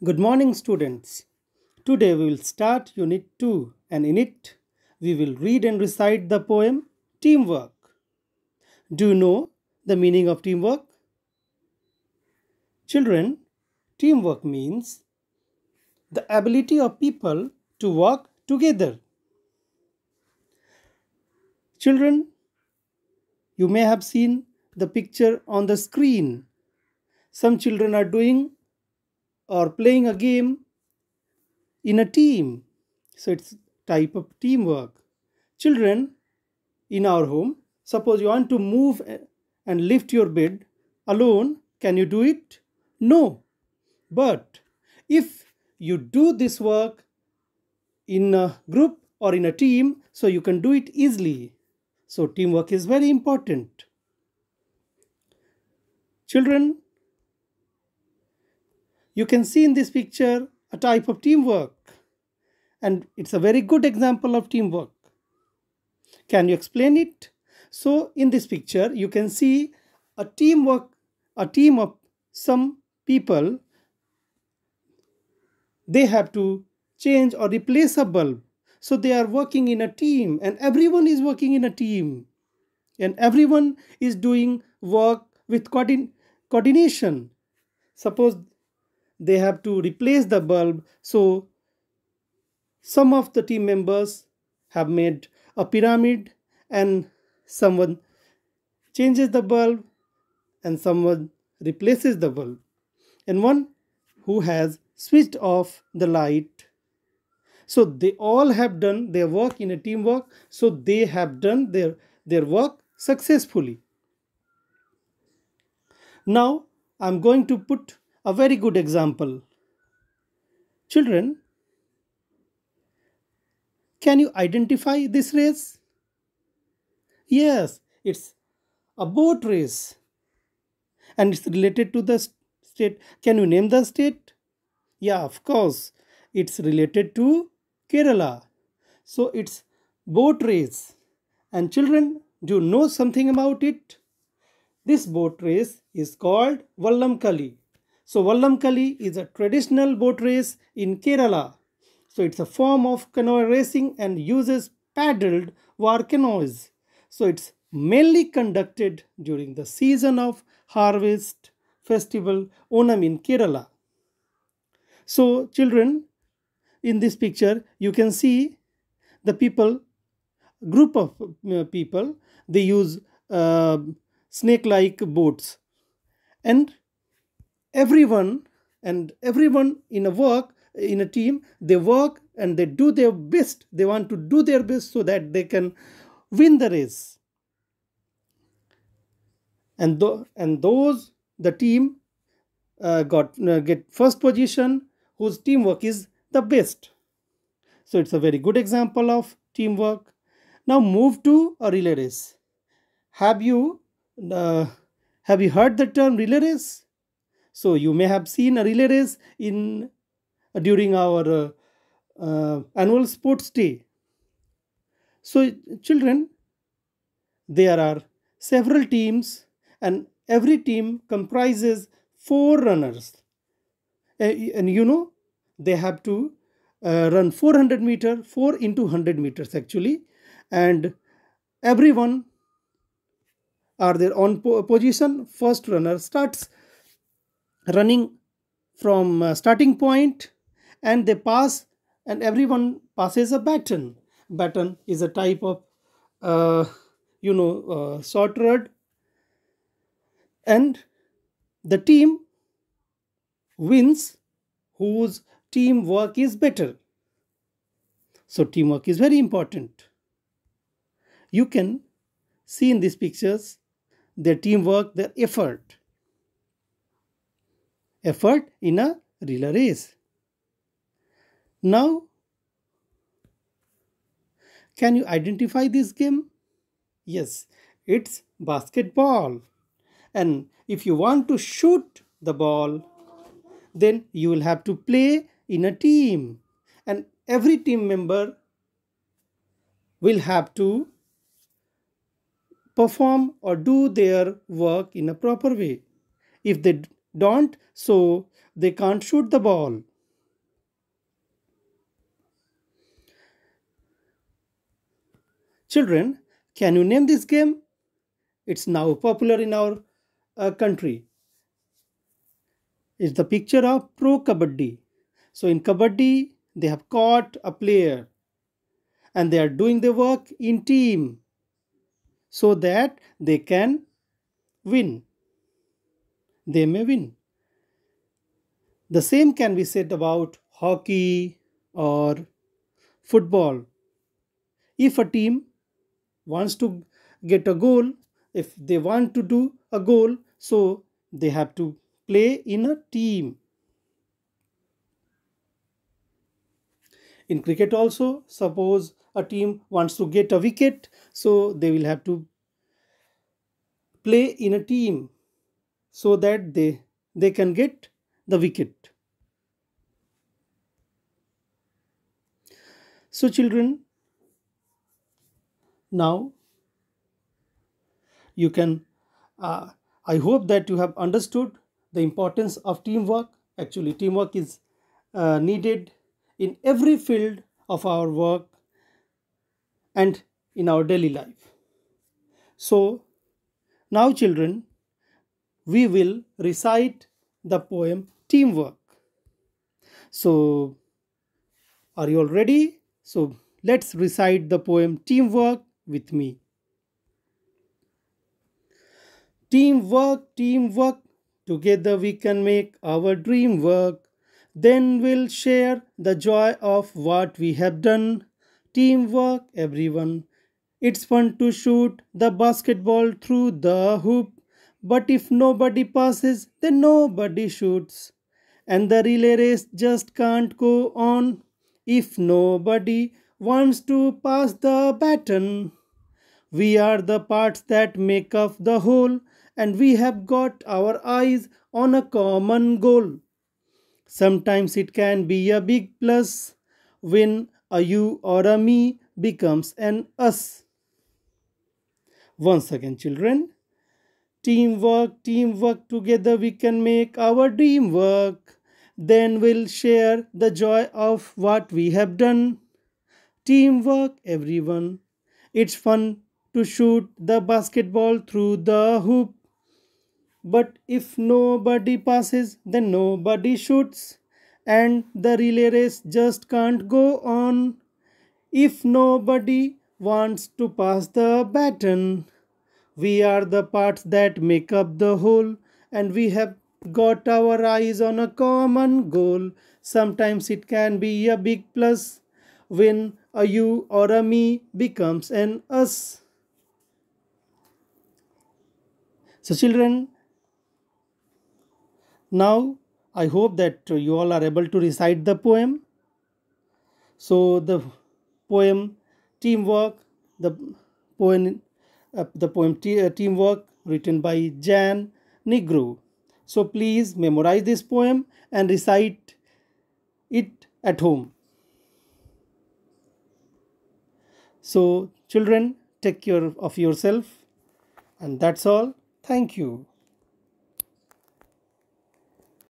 Good morning, students. Today we will start Unit 2, and in it, we will read and recite the poem Teamwork. Do you know the meaning of teamwork? Children, teamwork means the ability of people to work together. Children, you may have seen the picture on the screen. Some children are doing or playing a game in a team. So it's type of teamwork. Children, in our home, suppose you want to move and lift your bed alone, can you do it? No. But if you do this work in a group or in a team, so you can do it easily. So teamwork is very important. Children, you can see in this picture a type of teamwork, and it's a very good example of teamwork. Can you explain it? So in this picture, you can see a teamwork, a team of some people. They have to change or replace a bulb. So they are working in a team, and everyone is working in a team, and everyone is doing work with coordination. Suppose they have to replace the bulb, so some of the team members have made a pyramid, and someone changes the bulb and someone replaces the bulb, and one who has switched off the light. So they all have done their work in a teamwork, so they have done their work successfully. Now I'm going to put a very good example. Children, can you identify this race? Yes, it's a boat race, and it's related to the state. Can you name the state? Yeah, of course. It's related to Kerala. So it's boat race. And children, do you know something about it? This boat race is called Vallamkali. So Vallamkali is a traditional boat race in Kerala. So it's a form of canoe racing and uses paddled war canoes. So it's mainly conducted during the season of harvest festival Onam in Kerala. So children, in this picture you can see the people, group of people, they use snake like boats, and everyone everyone in a work in a team, they work and they do their best, they want to do their best so that they can win the race, and those the team got get first position whose teamwork is the best. So it's a very good example of teamwork. Now move to a relay race. Have you uh, have you heard the term relay race? So you may have seen a relay race in during our annual sports day. So children, there are several teams, and every team comprises four runners. And you know, they have to run 400 meter, 4 into 100 meters actually, and everyone are their own position. First runner starts running from starting point, and they pass, and everyone passes a baton. Baton is a type of uh, short rod, and the team wins whose teamwork is better. So teamwork is very important. You can see in these pictures their teamwork, their effort in a relay race. Now, can you identify this game? Yes, it's basketball. And if you want to shoot the ball, then you will have to play in a team. And every team member will have to perform or do their work in a proper way. If they don't, so they can't shoot the ball. Children, can you name this game? It's now popular in our country. It's the picture of Pro Kabaddi. So in Kabaddi, they have caught a player and they are doing the work in team so that they can win. They may win. The same can be said about hockey or football. If a team wants to get a goal, if they want to do a goal, so they have to play in a team. In cricket also, suppose a team wants to get a wicket, so they will have to play in a team so that they can get the wicket. So children, now you can uh, I hope that you have understood the importance of teamwork. Actually, teamwork is needed in every field of our work and in our daily life. So now children, we will recite the poem Teamwork. So are you all ready? So let's recite the poem Teamwork with me. Teamwork, teamwork, together we can make our dream work. Then we'll share the joy of what we have done. Teamwork, everyone. It's fun to shoot the basketball through the hoop. But if nobody passes, then nobody shoots. And the relay race just can't go on if nobody wants to pass the baton. We are the parts that make up the whole, and we have got our eyes on a common goal. Sometimes it can be a big plus when a you or a me becomes an us. Once again, children. Teamwork, teamwork, together we can make our dream work. Then we'll share the joy of what we have done. Teamwork, everyone. It's fun to shoot the basketball through the hoop. But if nobody passes, then nobody shoots. And the relay race just can't go on if nobody wants to pass the baton. We are the parts that make up the whole, and we have got our eyes on a common goal. Sometimes it can be a big plus when a you or a me becomes an us. So, children, now I hope that you all are able to recite the poem. So, the poem Teamwork, the poem Teamwork, written by Jan Negro. So please memorize this poem and recite it at home. So children, take care of yourself, and that's all. Thank you.